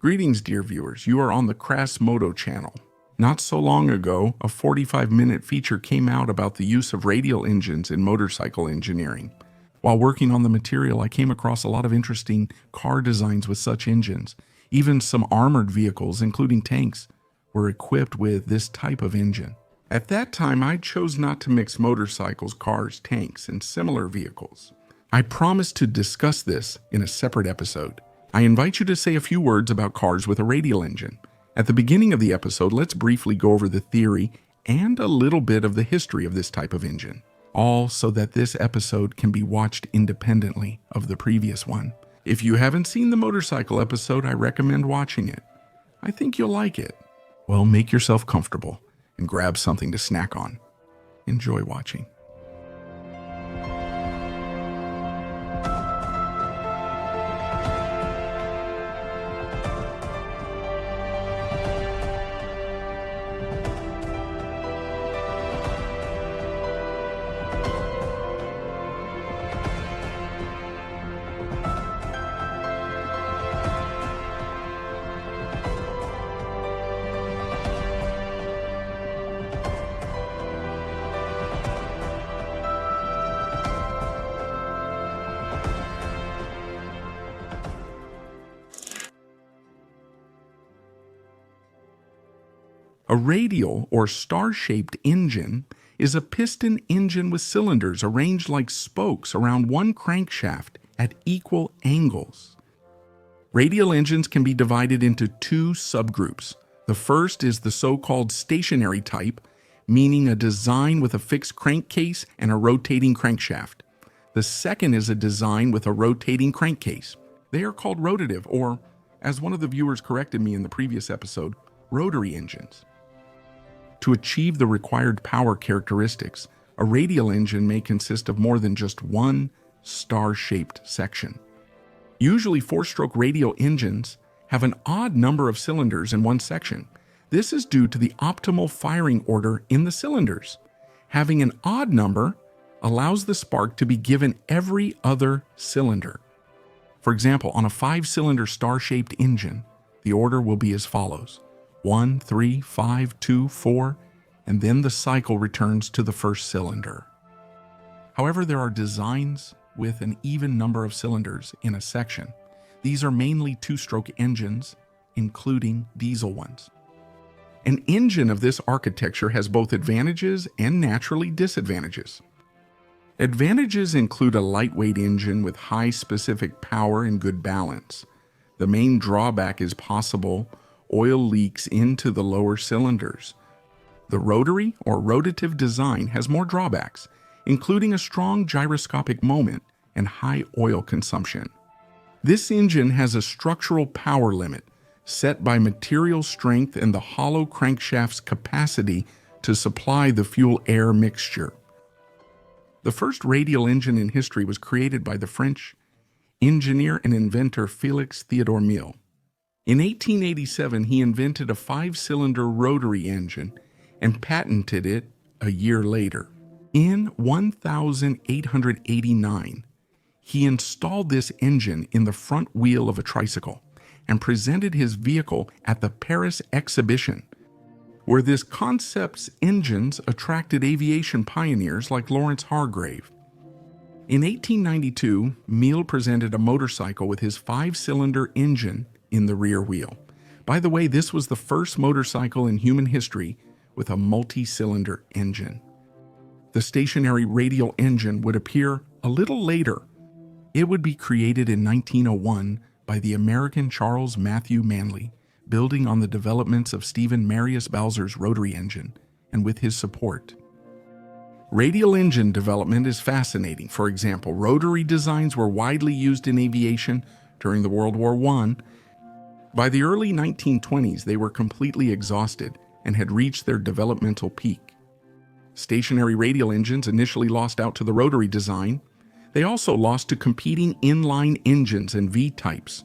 Greetings, dear viewers. You are on the Crass Moto channel. Not so long ago, a 45-minute feature came out about the use of radial engines in motorcycle engineering. While working on the material, I came across a lot of interesting car designs with such engines. Even some armored vehicles, including tanks, were equipped with this type of engine. At that time, I chose not to mix motorcycles, cars, tanks, and similar vehicles. I promised to discuss this in a separate episode. I invite you to say a few words about cars with a radial engine. At the beginning of the episode, let's briefly go over the theory and a little bit of the history of this type of engine, all so that this episode can be watched independently of the previous one. If you haven't seen the motorcycle episode, I recommend watching it. I think you'll like it. Well, make yourself comfortable and grab something to snack on. Enjoy watching. A radial or star-shaped engine is a piston engine with cylinders arranged like spokes around one crankshaft at equal angles. Radial engines can be divided into two subgroups. The first is the so-called stationary type, meaning a design with a fixed crankcase and a rotating crankshaft. The second is a design with a rotating crankcase. They are called rotative, or, as one of the viewers corrected me in the previous episode, rotary engines. To achieve the required power characteristics, a radial engine may consist of more than just one star-shaped section. Usually, four-stroke radial engines have an odd number of cylinders in one section. This is due to the optimal firing order in the cylinders. Having an odd number allows the spark to be given every other cylinder. For example, on a 5-cylinder star-shaped engine, the order will be as follows: 1, 3, 5, 2, 4, and then the cycle returns to the first cylinder. However, there are designs with an even number of cylinders in a section. These are mainly two-stroke engines, including diesel ones. An engine of this architecture has both advantages and naturally disadvantages. Advantages include a lightweight engine with high specific power and good balance. The main drawback is possible oil leaks into the lower cylinders. The rotary or rotative design has more drawbacks, including a strong gyroscopic moment and high oil consumption. This engine has a structural power limit set by material strength and the hollow crankshaft's capacity to supply the fuel-air mixture. The first radial engine in history was created by the French engineer and inventor Félix Théodore Mille. In 1887, he invented a 5-cylinder rotary engine and patented it a year later. In 1889, he installed this engine in the front wheel of a tricycle and presented his vehicle at the Paris exhibition, where this concept's engines attracted aviation pioneers like Lawrence Hargrave. In 1892, Mille presented a motorcycle with his 5-cylinder engine in the rear wheel. By the way, this was the first motorcycle in human history with a multi-cylinder engine. The stationary radial engine would appear a little later. It would be created in 1901 by the American Charles Matthew Manley, building on the developments of Stephen Marius Balzer's rotary engine, and with his support. Radial engine development is fascinating. For example, rotary designs were widely used in aviation during the World War I. By the early 1920s, they were completely exhausted and had reached their developmental peak. Stationary radial engines initially lost out to the rotary design. They also lost to competing inline engines and V-types.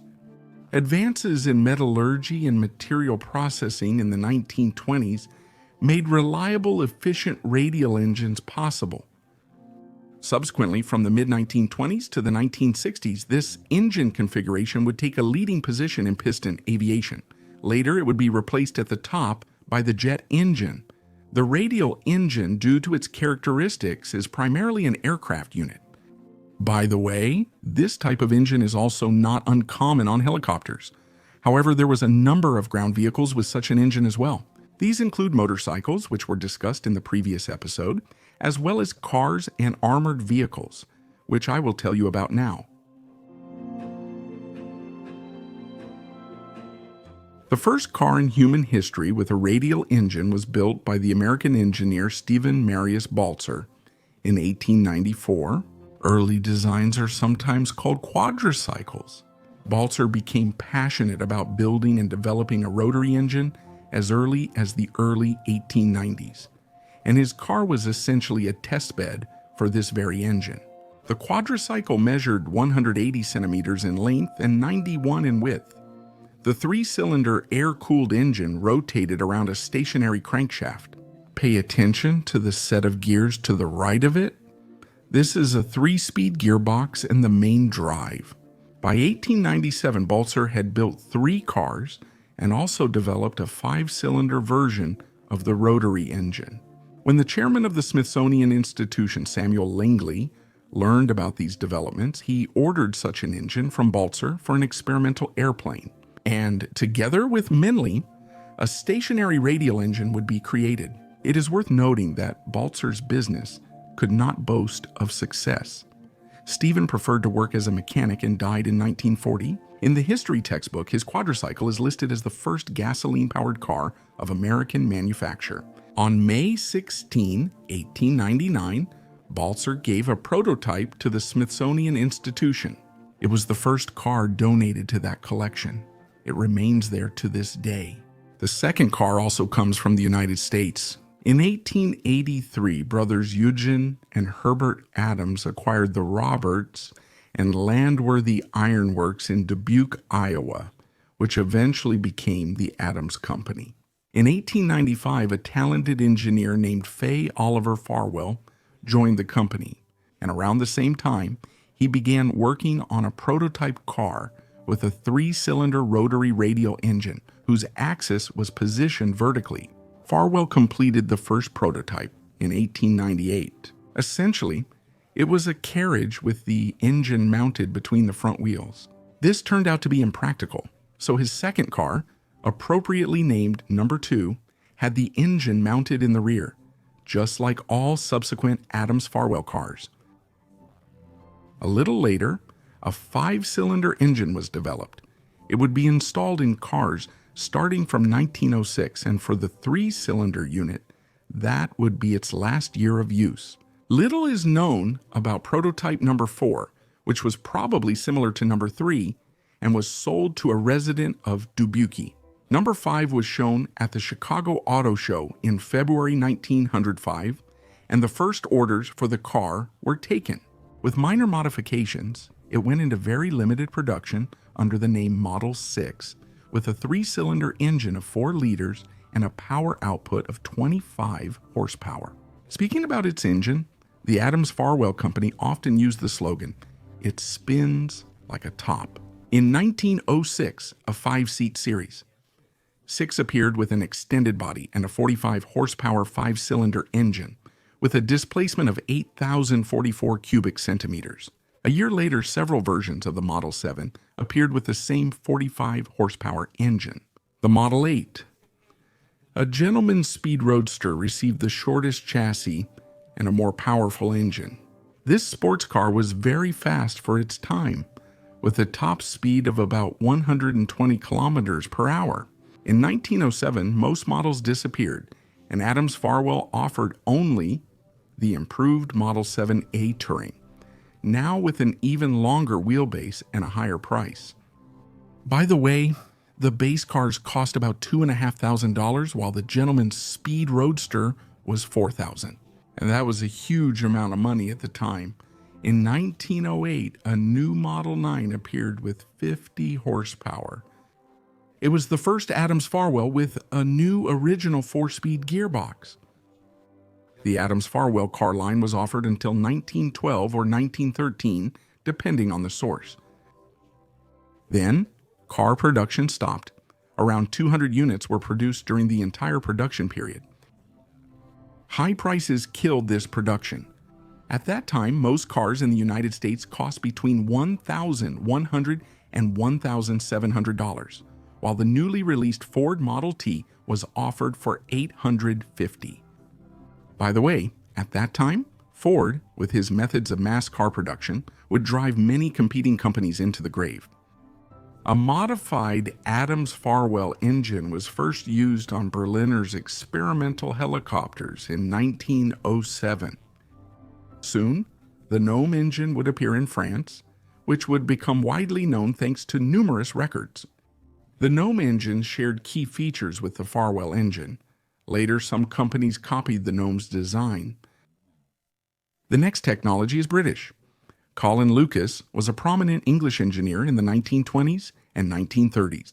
Advances in metallurgy and material processing in the 1920s made reliable, efficient radial engines possible. Subsequently, from the mid-1920s to the 1960s, this engine configuration would take a leading position in piston aviation. Later, it would be replaced at the top by the jet engine. The radial engine, due to its characteristics, is primarily an aircraft unit. By the way, this type of engine is also not uncommon on helicopters. However, there was a number of ground vehicles with such an engine as well. These include motorcycles, which were discussed in the previous episode, as well as cars and armored vehicles, which I will tell you about now. The first car in human history with a radial engine was built by the American engineer Stephen Marius Balzer in 1894. Early designs are sometimes called quadricycles. Balzer became passionate about building and developing a rotary engine as early as the early 1890s, and his car was essentially a testbed for this very engine. The quadricycle measured 180 centimeters in length and 91 in width. The three-cylinder air-cooled engine rotated around a stationary crankshaft. Pay attention to the set of gears to the right of it. This is a 3-speed gearbox and the main drive. By 1897, Balzer had built 3 cars and also developed a 5-cylinder version of the rotary engine. When the chairman of the Smithsonian Institution, Samuel Langley, learned about these developments, he ordered such an engine from Balzer for an experimental airplane. And together with Minley, a stationary radial engine would be created. It is worth noting that Balzer's business could not boast of success. Stephen preferred to work as a mechanic and died in 1940. In the history textbook, his quadricycle is listed as the first gasoline-powered car of American manufacture. On May 16, 1899, Balzer gave a prototype to the Smithsonian Institution. It was the first car donated to that collection. It remains there to this day. The second car also comes from the United States. In 1883, brothers Julian and Herbert Adams acquired the Roberts and Landworthy Iron Works in Dubuque, Iowa, which eventually became the Adams Company. In 1895, a talented engineer named Fay Oliver Farwell joined the company, and around the same time, he began working on a prototype car with a 3-cylinder rotary radial engine whose axis was positioned vertically. Farwell completed the first prototype in 1898. Essentially, it was a carriage with the engine mounted between the front wheels. This turned out to be impractical, so his second car, appropriately named Number 2, had the engine mounted in the rear, just like all subsequent Adams-Farwell cars. A little later, a 5-cylinder engine was developed. It would be installed in cars starting from 1906, and for the 3-cylinder unit, that would be its last year of use. Little is known about prototype number 4, which was probably similar to number 3 and was sold to a resident of Dubuque. Number 5 was shown at the Chicago Auto Show in February 1905, and the first orders for the car were taken. With minor modifications, it went into very limited production under the name Model 6, with a 3-cylinder engine of 4 liters and a power output of 25 horsepower. Speaking about its engine, the Adams-Farwell Company often used the slogan, "It spins like a top." In 1906, a 5-seat series, 6 appeared with an extended body and a 45 horsepower 5-cylinder engine with a displacement of 8,044 cubic centimeters. A year later, several versions of the Model 7 appeared with the same 45 horsepower engine. The Model 8. A gentleman's speed roadster received the shortest chassis and a more powerful engine. This sports car was very fast for its time, with a top speed of about 120 kilometers per hour. In 1907, most models disappeared, and Adams-Farwell offered only the improved Model 7A Touring, now with an even longer wheelbase and a higher price. By the way, the base cars cost about $2,500, while the gentleman's speed roadster was $4,000. And that was a huge amount of money at the time. In 1908, a new Model 9 appeared with 50 horsepower. It was the first Adams-Farwell with a new original 4-speed gearbox. The Adams-Farwell car line was offered until 1912 or 1913, depending on the source. Then, car production stopped. Around 200 units were produced during the entire production period. High prices killed this production. At that time, most cars in the United States cost between $1,100 and $1,700, while the newly released Ford Model T was offered for $850. By the way, at that time, Ford, with his methods of mass car production, would drive many competing companies into the grave. A modified Adams-Farwell engine was first used on Berliner's experimental helicopters in 1907. Soon, the Gnome engine would appear in France, which would become widely known thanks to numerous records. The Gnome engine shared key features with the Farwell engine. Later, some companies copied the Gnome's design. The next technology is British. Colin Lucas was a prominent English engineer in the 1920s and 1930s.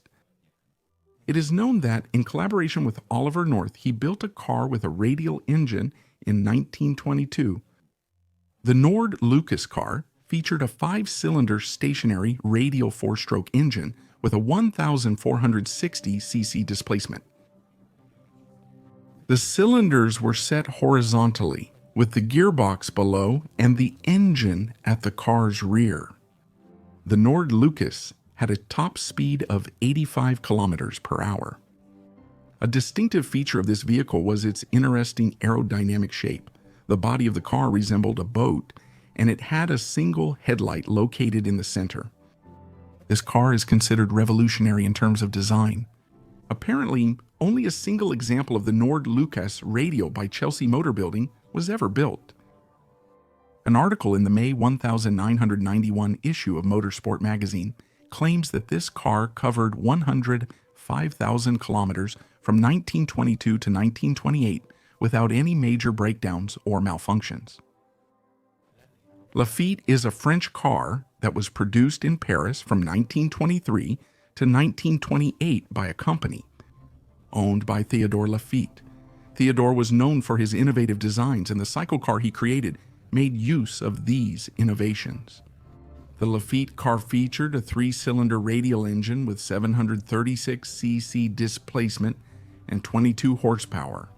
It is known that, in collaboration with Oliver North, he built a car with a radial engine in 1922. The Nord-Lucas car featured a 5-cylinder stationary radial 4-stroke engine with a 1,460 cc displacement. The cylinders were set horizontally, with the gearbox below and the engine at the car's rear. The Nord-Lucas had a top speed of 85 kilometers per hour. A distinctive feature of this vehicle was its interesting aerodynamic shape. The body of the car resembled a boat, and it had a single headlight located in the center. This car is considered revolutionary in terms of design. Apparently, only a single example of the Nord-Lucas Radial by Chelsea Motor Building was ever built. An article in the May 1991 issue of Motorsport magazine claims that this car covered 105,000 kilometers from 1922 to 1928 without any major breakdowns or malfunctions. Lafitte is a French car that was produced in Paris from 1923 to 1928 by a company owned by Theodore Lafitte. Theodore was known for his innovative designs, and the cycle car he created made use of these innovations. The Lafitte car featured a 3-cylinder radial engine with 736 cc displacement and 22 horsepower.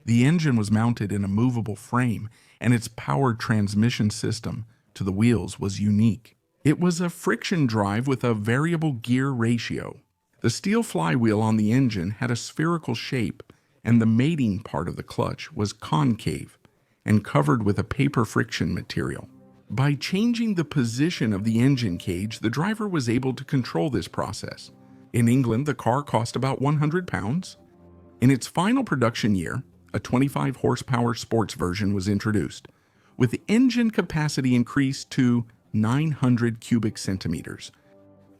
The engine was mounted in a movable frame, and its powered transmission system to the wheels was unique. It was a friction drive with a variable gear ratio. The steel flywheel on the engine had a spherical shape, and the mating part of the clutch was concave and covered with a paper friction material. By changing the position of the engine cage, the driver was able to control this process. In England, the car cost about 100 pounds. In its final production year, a 25 horsepower sports version was introduced, with the engine capacity increased to 900 cubic centimeters.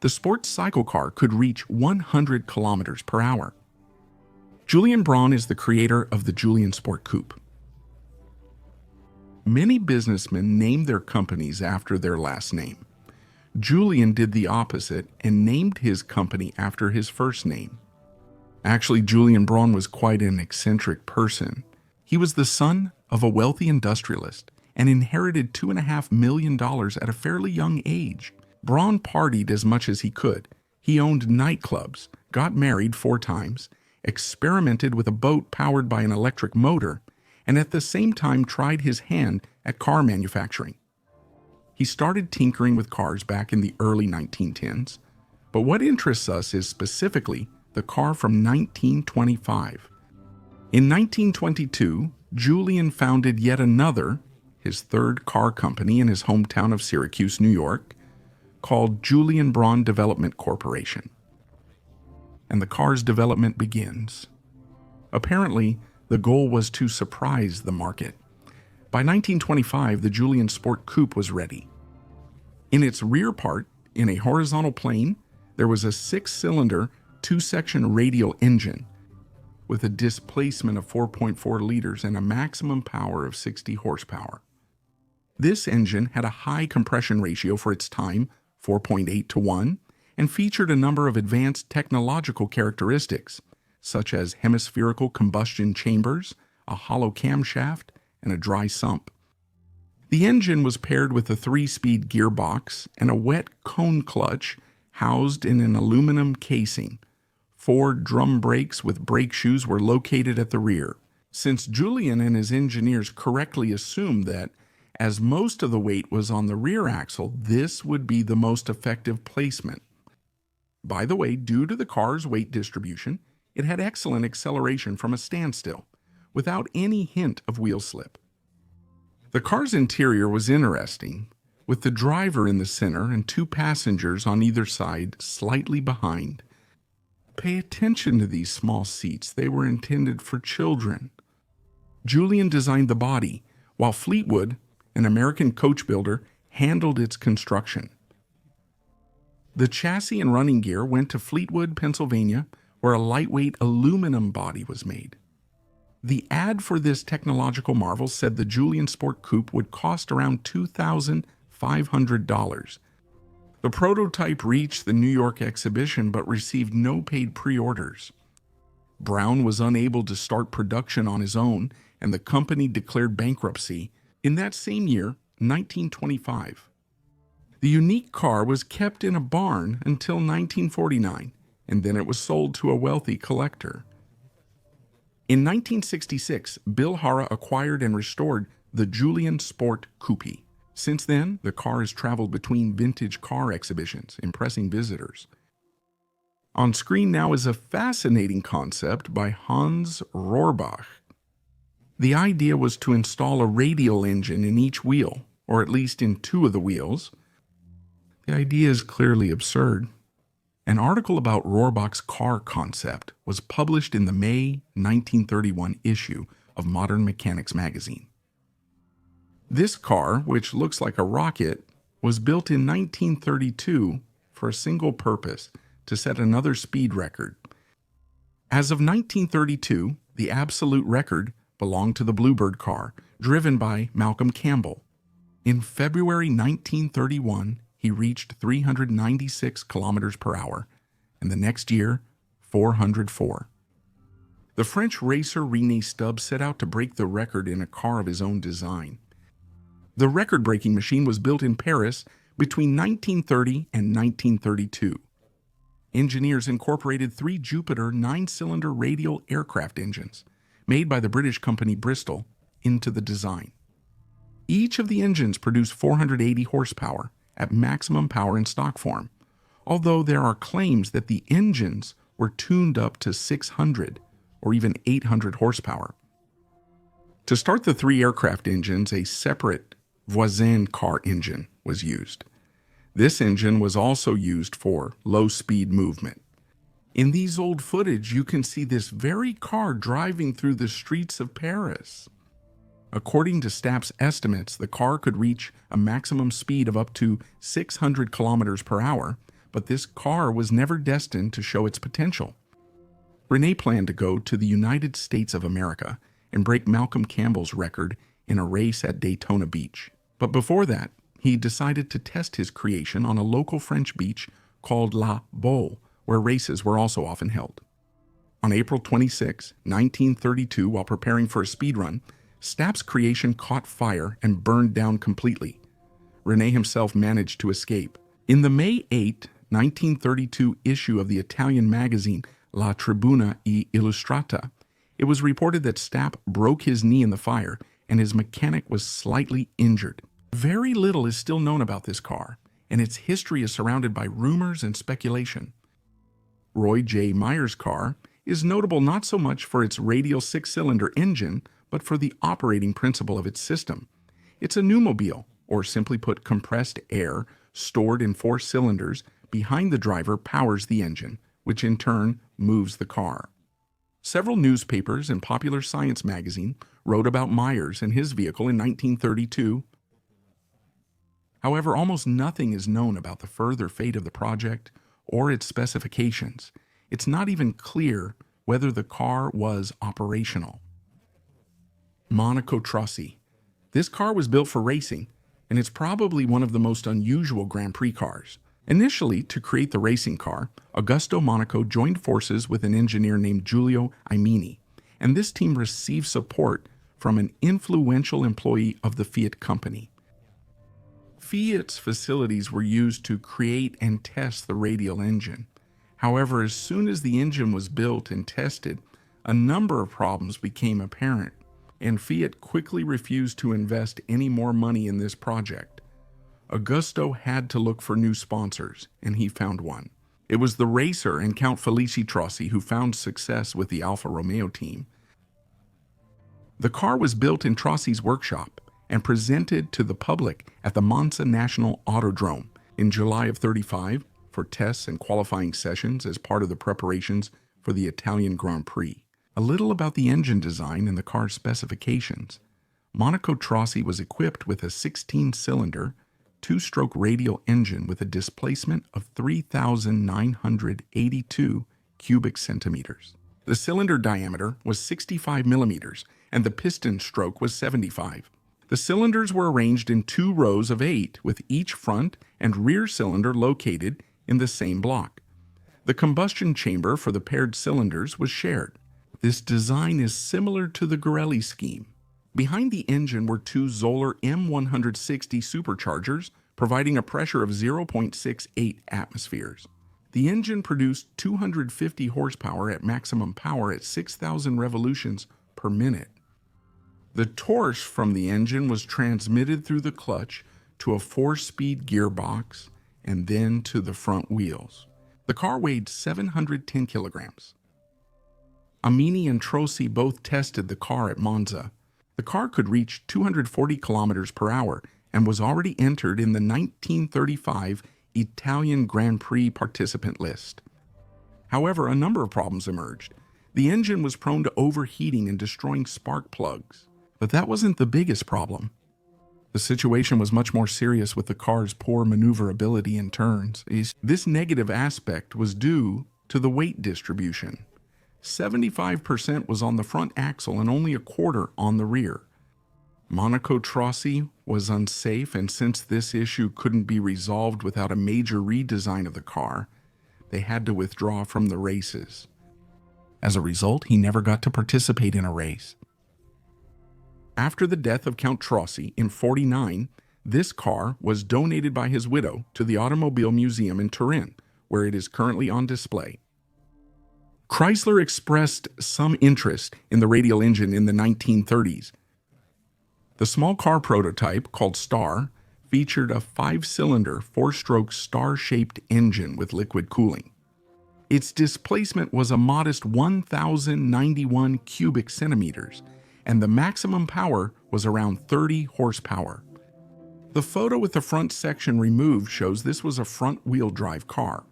The sports cycle car could reach 100 kilometers per hour. Julian Braun is the creator of the Julian Sport Coupe. Many businessmen name their companies after their last name. Julian did the opposite and named his company after his first name. Actually, Julian Braun was quite an eccentric person. He was the son of a wealthy industrialist and inherited $2.5 million at a fairly young age. Braun partied as much as he could. He owned nightclubs, got married 4 times, experimented with a boat powered by an electric motor, and at the same time tried his hand at car manufacturing. He started tinkering with cars back in the early 1910s, but what interests us is specifically the car from 1925. In 1922, Julian founded yet another, his third car company in his hometown of Syracuse, New York, called Julian Braun Development Corporation. And the car's development begins. Apparently, the goal was to surprise the market. By 1925, the Julian Sport Coupe was ready. In its rear part, in a horizontal plane, there was a 6-cylinder, 2-section radial engine with a displacement of 4.4 liters and a maximum power of 60 horsepower. This engine had a high compression ratio for its time, 4.8 to 1, and featured a number of advanced technological characteristics, such as hemispherical combustion chambers, a hollow camshaft, and a dry sump. The engine was paired with a 3-speed gearbox and a wet cone clutch housed in an aluminum casing. 4 drum brakes with brake shoes were located at the rear. Since Julian and his engineers correctly assumed that, as most of the weight was on the rear axle, this would be the most effective placement. By the way, due to the car's weight distribution, it had excellent acceleration from a standstill, without any hint of wheel slip. The car's interior was interesting, with the driver in the center and 2 passengers on either side slightly behind. Pay attention to these small seats. They were intended for children. Julian designed the body, while Fleetwood, an American coach builder, handled its construction. The chassis and running gear went to Fleetwood, Pennsylvania, where a lightweight aluminum body was made. The ad for this technological marvel said the Julian Sport Coupe would cost around $2,500. The prototype reached the New York exhibition but received no paid pre-orders. Brown was unable to start production on his own, and the company declared bankruptcy in that same year, 1925. The unique car was kept in a barn until 1949, and then it was sold to a wealthy collector. In 1966, Bill Hara acquired and restored the Julian Sport Coupe. Since then, the car has traveled between vintage car exhibitions, impressing visitors. On screen now is a fascinating concept by Hans Rohrbach. The idea was to install a radial engine in each wheel, or at least in 2 of the wheels. The idea is clearly absurd. An article about Rohrbach's car concept was published in the May 1931 issue of Modern Mechanics magazine. This car, which looks like a rocket, was built in 1932 for a single purpose, to set another speed record. As of 1932, the absolute record belonged to the Bluebird car, driven by Malcolm Campbell. In February 1931, he reached 396 kilometers per hour, and the next year, 404. The French racer René Stubbs set out to break the record in a car of his own design. The record-breaking machine was built in Paris between 1930 and 1932. Engineers incorporated 3 Jupiter 9-cylinder radial aircraft engines, made by the British company Bristol, into the design. Each of the engines produced 480 horsepower at maximum power in stock form, although there are claims that the engines were tuned up to 600 or even 800 horsepower. To start the 3 aircraft engines, a separate Voisin car engine was used. This engine was also used for low-speed movement. In these old footage, you can see this very car driving through the streets of Paris. According to Stapp's estimates, the car could reach a maximum speed of up to 600 kilometers per hour, but this car was never destined to show its potential. René planned to go to the United States of America and break Malcolm Campbell's record in a race at Daytona Beach. But before that, he decided to test his creation on a local French beach called La Baule, where races were also often held. On April 26, 1932, while preparing for a speed run, Stapp's creation caught fire and burned down completely. René himself managed to escape. In the May 8, 1932 issue of the Italian magazine La Tribuna e Illustrata, it was reported that Stapp broke his knee in the fire and his mechanic was slightly injured. Very little is still known about this car, and its history is surrounded by rumors and speculation. Roy J. Meyer's car is notable not so much for its radial 6-cylinder engine, but for the operating principle of its system. It's a pneumobile, or simply put, compressed air stored in 4 cylinders behind the driver powers the engine, which in turn moves the car. Several newspapers and Popular Science magazine wrote about Myers and his vehicle in 1932. However, almost nothing is known about the further fate of the project or its specifications. It's not even clear whether the car was operational. Monaco Trossi. This car was built for racing, and it's probably one of the most unusual Grand Prix cars. Initially, to create the racing car, Augusto Monaco joined forces with an engineer named Giulio Aimini and this team received support from an influential employee of the Fiat company. Fiat's facilities were used to create and test the Radial engine. However, as soon as the engine was built and tested, a number of problems became apparent, and Fiat quickly refused to invest any more money in this project. Augusto had to look for new sponsors, and he found one. It was the racer and Count Felice Trossi who found success with the Alfa Romeo team. The car was built in Trossi's workshop and presented to the public at the Monza National Autodrome in July of '35 for tests and qualifying sessions as part of the preparations for the Italian Grand Prix. A little about the engine design and the car's specifications. Monaco Trossi was equipped with a 16-cylinder, two-stroke radial engine with a displacement of 3,982 cubic centimeters. The cylinder diameter was 65 millimeters, and the piston stroke was 75. The cylinders were arranged in 2 rows of 8, with each front and rear cylinder located in the same block. The combustion chamber for the paired cylinders was shared. This design is similar to the Gorelli scheme. Behind the engine were 2 Zoller M160 superchargers, providing a pressure of 0.68 atmospheres. The engine produced 250 horsepower at maximum power at 6,000 revolutions per minute. The torque from the engine was transmitted through the clutch to a 4-speed gearbox and then to the front wheels. The car weighed 710 kilograms. Amini and Trossi both tested the car at Monza. The car could reach 240 kilometers per hour and was already entered in the 1935 Italian Grand Prix participant list. However, a number of problems emerged. The engine was prone to overheating and destroying spark plugs. But that wasn't the biggest problem. The situation was much more serious with the car's poor maneuverability in turns. This negative aspect was due to the weight distribution. 75% was on the front axle and only a quarter on the rear. Monaco Trossi was unsafe, and since this issue couldn't be resolved without a major redesign of the car, they had to withdraw from the races. As a result, he never got to participate in a race. After the death of Count Trossi in '49, this car was donated by his widow to the Automobile Museum in Turin, where it is currently on display. Chrysler expressed some interest in the radial engine in the 1930s. The small car prototype, called Star, featured a 5-cylinder, 4-stroke star-shaped engine with liquid cooling. Its displacement was a modest 1,091 cubic centimeters, and the maximum power was around 30 horsepower. The photo with the front section removed shows this was a front-wheel drive car.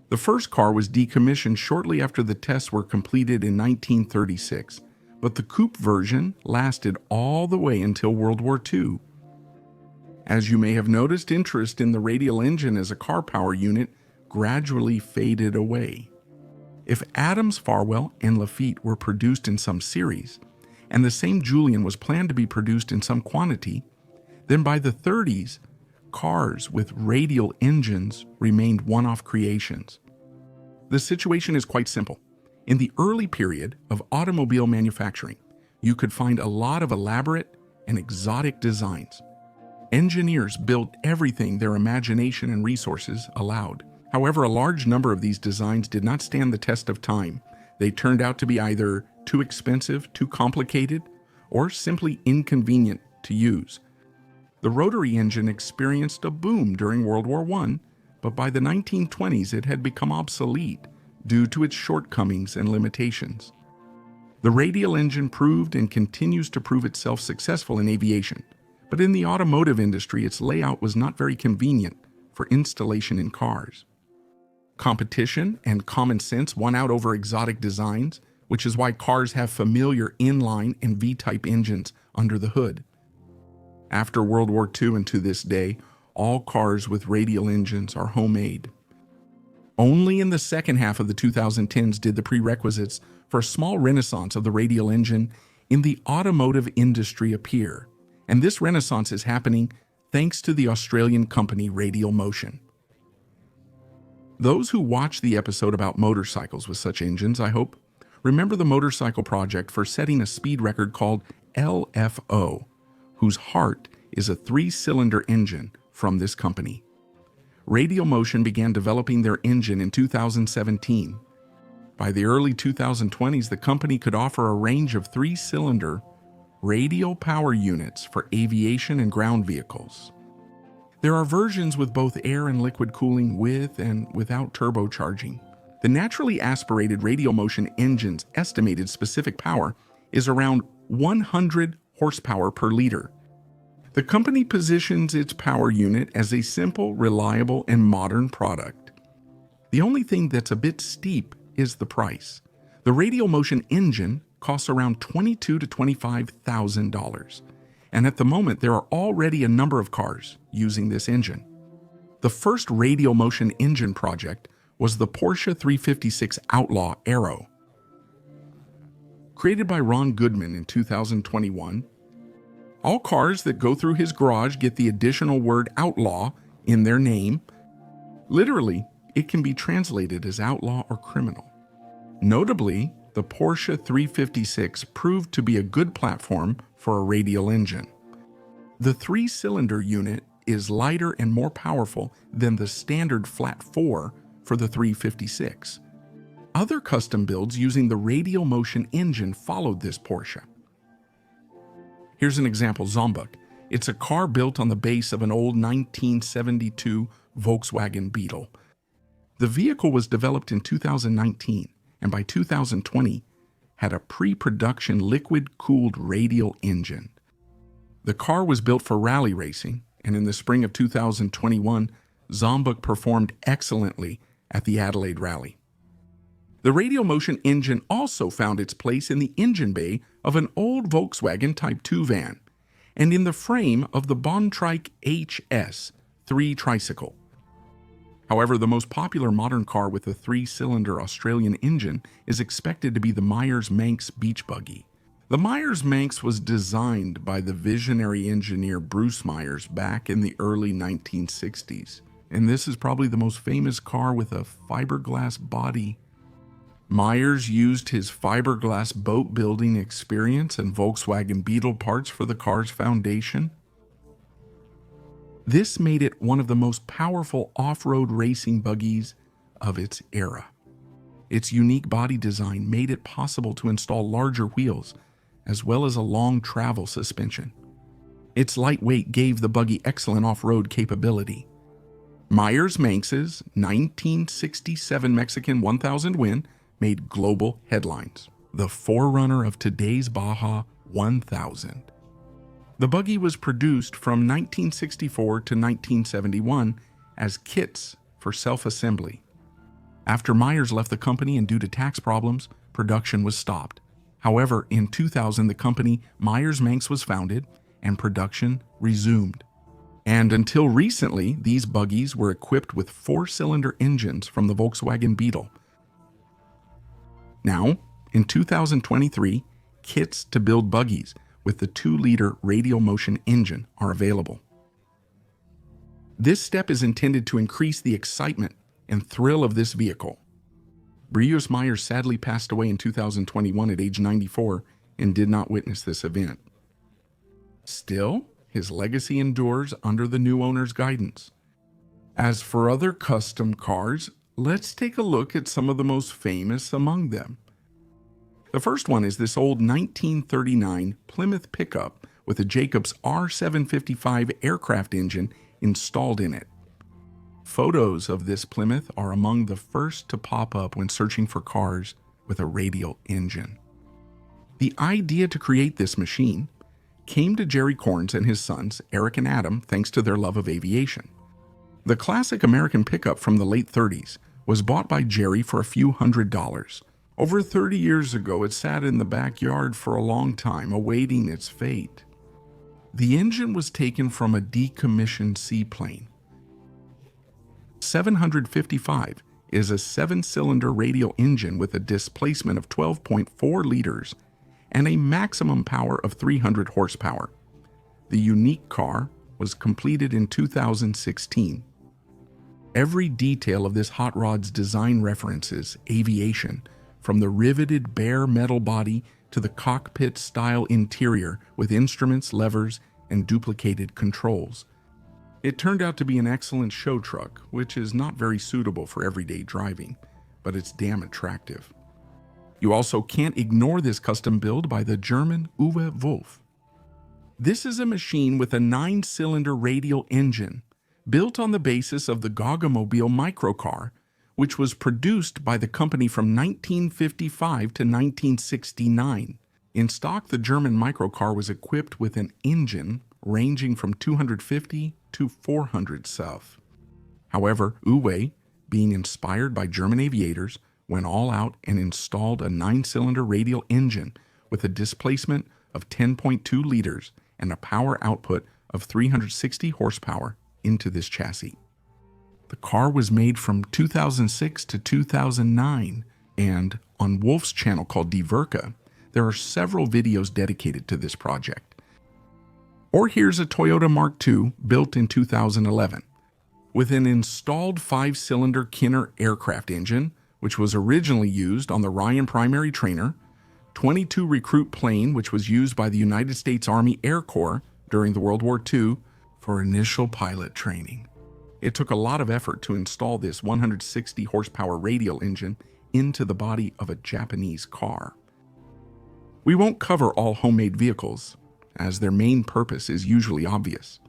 The first car was decommissioned shortly after the tests were completed in 1936, but the coupe version lasted all the way until World War II. As you may have noticed, interest in the radial engine as a car power unit gradually faded away. If Adams, Farwell, and Lafitte were produced in some series, and the same Julian was planned to be produced in some quantity, then by the 30s, cars with radial engines remained one-off creations. The situation is quite simple. In the early period of automobile manufacturing, you could find a lot of elaborate and exotic designs. Engineers built everything their imagination and resources allowed. However, a large number of these designs did not stand the test of time. They turned out to be either too expensive, too complicated, or simply inconvenient to use. The rotary engine experienced a boom during World War I, but by the 1920s it had become obsolete due to its shortcomings and limitations. The radial engine proved and continues to prove itself successful in aviation, but in the automotive industry its layout was not very convenient for installation in cars. Competition and common sense won out over exotic designs, which is why cars have familiar inline and V-type engines under the hood. After World War II and to this day, all cars with radial engines are homemade. Only in the second half of the 2010s did the prerequisites for a small renaissance of the radial engine in the automotive industry appear, and this renaissance is happening thanks to the Australian company Radial Motion. Those who watch the episode about motorcycles with such engines, I hope, Remember the motorcycle project for setting a speed record called LFO, whose heart is a 3-cylinder engine from this company. Radial Motion began developing their engine in 2017. By the early 2020s, the company could offer a range of 3-cylinder radial power units for aviation and ground vehicles. There are versions with both air and liquid cooling with and without turbocharging. The naturally aspirated Radial Motion engine's estimated specific power is around 100 horsepower per liter. The company positions its power unit as a simple, reliable, and modern product. The only thing that's a bit steep is the price. The Radial Motion engine costs around $22,000 to $25,000, and at the moment there are already a number of cars using this engine. The first Radial Motion engine project was the Porsche 356 Outlaw Aero. Created by Ron Goodman in 2021, all cars that go through his garage get the additional word outlaw in their name. Literally, it can be translated as outlaw or criminal. Notably, the Porsche 356 proved to be a good platform for a radial engine. The 3-cylinder unit is lighter and more powerful than the standard flat 4 for the 356. Other custom builds using the Radial Motion engine followed this Porsche. Here's an example, Zombuk. It's a car built on the base of an old 1972 Volkswagen Beetle. The vehicle was developed in 2019, and by 2020 had a pre-production liquid-cooled radial engine. The car was built for rally racing, and in the spring of 2021, Zombuk performed excellently at the Adelaide Rally. The Radial Motion engine also found its place in the engine bay of an old Volkswagen Type 2 van, and in the frame of the Bontrike HS3 tricycle. However, the most popular modern car with a 3-cylinder Australian engine is expected to be the Myers-Manx Beach Buggy. The Myers-Manx was designed by the visionary engineer Bruce Myers back in the early 1960s, and this is probably the most famous car with a fiberglass body. Myers used his fiberglass boat building experience and Volkswagen Beetle parts for the car's foundation. This made it one of the most powerful off-road racing buggies of its era. Its unique body design made it possible to install larger wheels, as well as a long travel suspension. Its lightweight gave the buggy excellent off-road capability. Myers-Manx's 1967 Mexican 1000 win made global headlines, the forerunner of today's Baja 1000. The buggy was produced from 1964 to 1971 as kits for self-assembly. After Myers left the company and due to tax problems, production was stopped. However, in 2000, the company Myers-Manx was founded and production resumed. And until recently, these buggies were equipped with 4-cylinder engines from the Volkswagen Beetle. Now, in 2023, kits to build buggies with the 2-liter Radial Motion engine are available. This step is intended to increase the excitement and thrill of this vehicle. Bruce Myers sadly passed away in 2021 at age 94 and did not witness this event. Still, his legacy endures under the new owner's guidance. As for other custom cars, let's take a look at some of the most famous among them. The first one is this old 1939 Plymouth pickup with a Jacobs R755 aircraft engine installed in it. Photos of this Plymouth are among the first to pop up when searching for cars with a radial engine. The idea to create this machine came to Jerry Corns and his sons, Eric and Adam, thanks to their love of aviation. The classic American pickup from the late 30s was bought by Jerry for a few $100s. Over 30 years ago, it sat in the backyard for a long time, awaiting its fate. The engine was taken from a decommissioned seaplane. 755 is a 7-cylinder radial engine with a displacement of 12.4 liters and a maximum power of 300 horsepower. The unique car was completed in 2016. Every detail of this hot rod's design references aviation, from the riveted bare metal body to the cockpit-style interior with instruments, levers, and duplicated controls. It turned out to be an excellent show truck, which is not very suitable for everyday driving, but it's damn attractive. You also can't ignore this custom build by the German Uwe Wolf. This is a machine with a 9-cylinder radial engine, built on the basis of the Gauguin-mobile microcar, which was produced by the company from 1955 to 1969. In stock, the German microcar was equipped with an engine ranging from 250 to 400 self. However, Uwe, being inspired by German aviators, went all out and installed a 9-cylinder radial engine with a displacement of 10.2 liters and a power output of 360 horsepower into this chassis. The car was made from 2006 to 2009, and on Wolf's channel called Die Werke, there are several videos dedicated to this project. Or here's a Toyota Mark II built in 2011, with an installed 5-cylinder Kinner aircraft engine, which was originally used on the Ryan primary trainer, 22 Recruit plane, which was used by the United States Army Air Corps during the World War II for initial pilot training. It took a lot of effort to install this 160 horsepower radial engine into the body of a Japanese car. We won't cover all homemade vehicles, as their main purpose is usually obvious.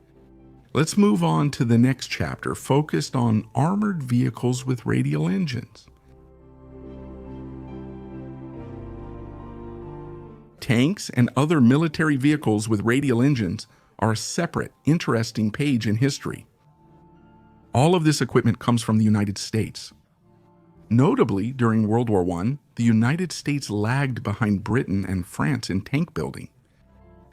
Let's move on to the next chapter, focused on armored vehicles with radial engines. Tanks and other military vehicles with radial engines are a separate, interesting page in history. All of this equipment comes from the United States. Notably, during World War I, the United States lagged behind Britain and France in tank building.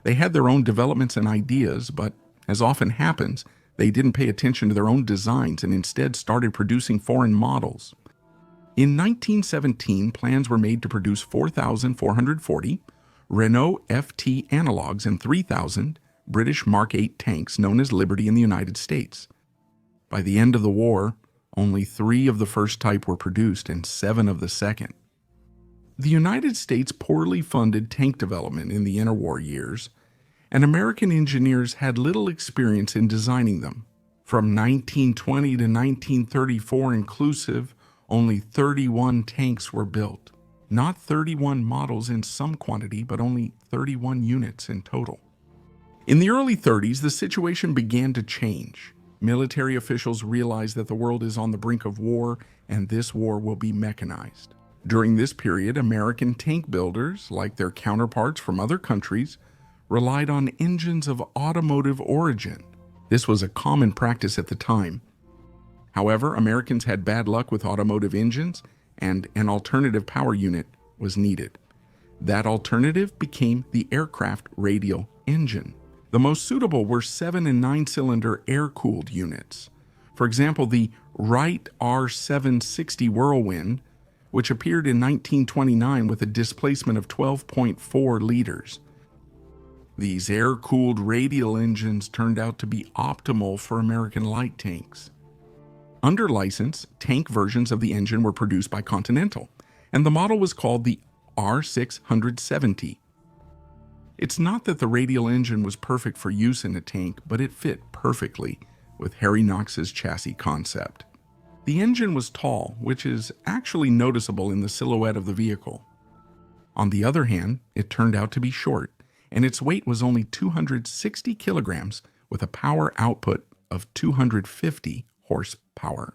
They had their own developments and ideas, but as often happens, they didn't pay attention to their own designs and instead started producing foreign models. In 1917, plans were made to produce 4,440 Renault FT analogs and 3,000 British Mark 8 tanks known as Liberty in the United States. By the end of the war, only 3 of the first type were produced and 7 of the second. The United States poorly funded tank development in the interwar years, and American engineers had little experience in designing them. From 1920 to 1934 inclusive, only 31 tanks were built. Not 31 models in some quantity, but only 31 units in total. In the early 30s, the situation began to change. Military officials realized that the world is on the brink of war, and this war will be mechanized. During this period, American tank builders, like their counterparts from other countries, relied on engines of automotive origin. This was a common practice at the time. However, Americans had bad luck with automotive engines, and an alternative power unit was needed. That alternative became the aircraft radial engine. The most suitable were 7- and 9-cylinder air-cooled units. For example, the Wright R760 Whirlwind, which appeared in 1929 with a displacement of 12.4 liters. These air-cooled radial engines turned out to be optimal for American light tanks. Under license, tank versions of the engine were produced by Continental, and the model was called the R670. It's not that the radial engine was perfect for use in a tank, but it fit perfectly with Harry Knox's chassis concept. The engine was tall, which is actually noticeable in the silhouette of the vehicle. On the other hand, it turned out to be short, and its weight was only 260 kilograms with a power output of 250 horsepower.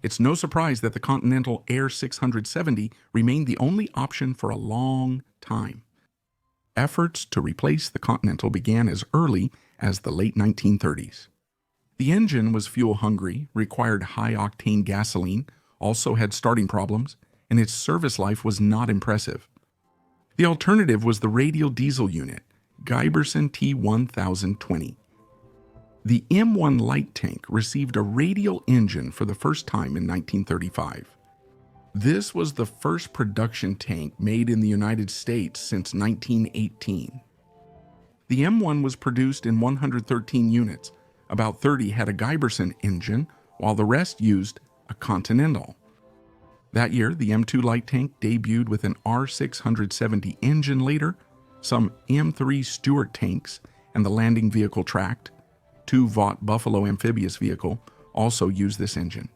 It's no surprise that the Continental Air 670 remained the only option for a long time. Efforts to replace the Continental began as early as the late 1930s. The engine was fuel-hungry, required high-octane gasoline, also had starting problems, and its service life was not impressive. The alternative was the radial diesel unit, Giberson T1020. The M1 light tank received a radial engine for the first time in 1935. This was the first production tank made in the United States since 1918. The M1 was produced in 113 units. About 30 had a Giberson engine, while the rest used a Continental. That year, the M2 light tank debuted with an R670 engine. Later, some M3 Stuart tanks and the landing vehicle tracked 2 Vought Buffalo amphibious vehicle also used this engine.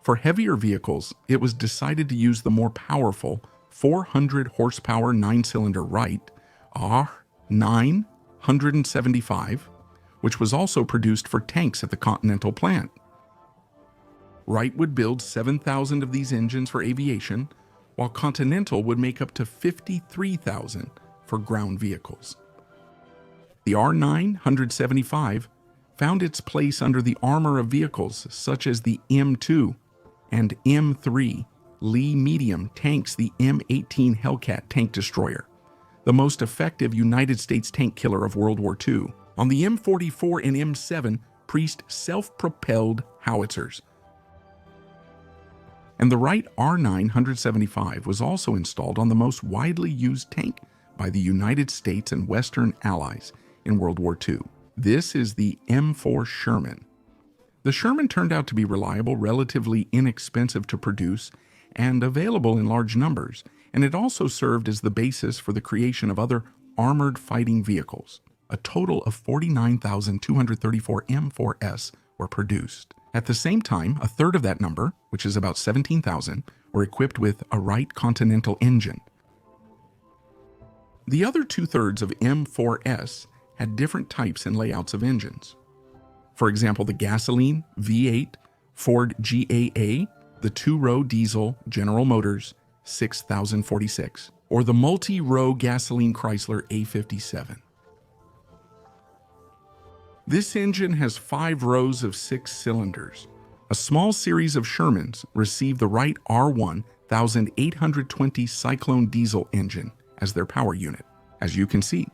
For heavier vehicles, it was decided to use the more powerful 400 horsepower 9-cylinder Wright R975, which was also produced for tanks at the Continental plant. Wright would build 7,000 of these engines for aviation, while Continental would make up to 53,000 for ground vehicles. The R975 found its place under the armor of vehicles such as the M2 and M3 Lee medium tanks, the M18 Hellcat tank destroyer, the most effective United States tank killer of World War II. On the M44 and M7 Priest self-propelled howitzers. And the Wright R975 was also installed on the most widely used tank by the United States and Western Allies in World War II. This is the M4 Sherman. The Sherman turned out to be reliable, relatively inexpensive to produce, and available in large numbers, and it also served as the basis for the creation of other armored fighting vehicles. A total of 49,234 M4S were produced. At the same time, a third of that number, which is about 17,000, were equipped with a Wright Continental engine. The other two-thirds of M4S had different types and layouts of engines. For example, the gasoline V8 Ford GAA, the 2-row diesel General Motors 6046, or the multi-row gasoline Chrysler A57. This engine has 5 rows of 6 cylinders. A small series of Shermans received the Wright R1820 Cyclone diesel engine as their power unit. As you can see,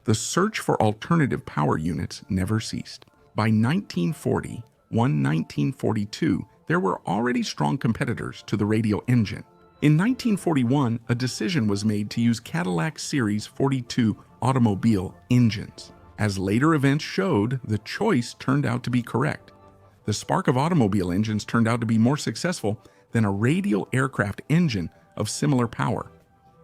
the search for alternative power units never ceased. By 1942, there were already strong competitors to the Radial engine. In 1941, a decision was made to use Cadillac Series 42 automobile engines. As later events showed, the choice turned out to be correct. The spark of automobile engines turned out to be more successful than a Radial aircraft engine of similar power.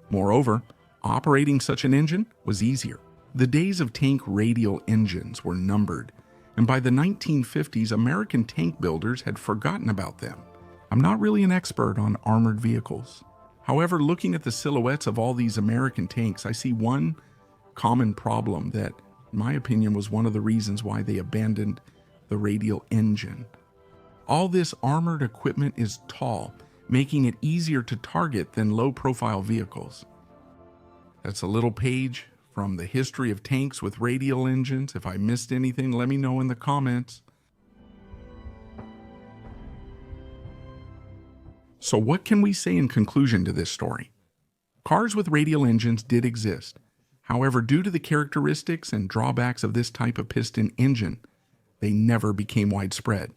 Moreover, operating such an engine was easier. The days of tank Radial engines were numbered, and by the 1950s, American tank builders had forgotten about them. I'm not really an expert on armored vehicles. However, looking at the silhouettes of all these American tanks, I see one common problem that, in my opinion, was one of the reasons why they abandoned the Radial engine. All this armored equipment is tall, making it easier to target than low-profile vehicles. That's a little page from the history of tanks with Radial engines. If I missed anything, let me know in the comments. So what can we say in conclusion to this story? Cars with Radial engines did exist. However, due to the characteristics and drawbacks of this type of piston engine, they never became widespread.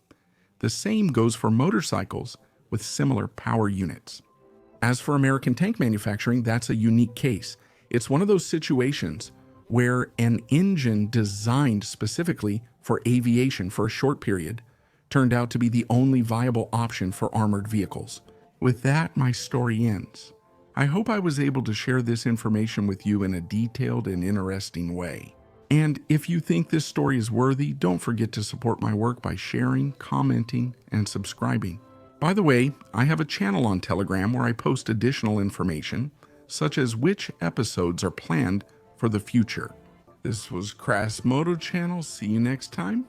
The same goes for motorcycles with similar power units. As for American tank manufacturing, that's a unique case. It's one of those situations where an engine designed specifically for aviation for a short period turned out to be the only viable option for armored vehicles. With that, my story ends. I hope I was able to share this information with you in a detailed and interesting way. And if you think this story is worthy, don't forget to support my work by sharing, commenting, and subscribing. By the way, I have a channel on Telegram where I post additional information, such as which episodes are planned for the future. This was Crass Moto Channel. See you next time.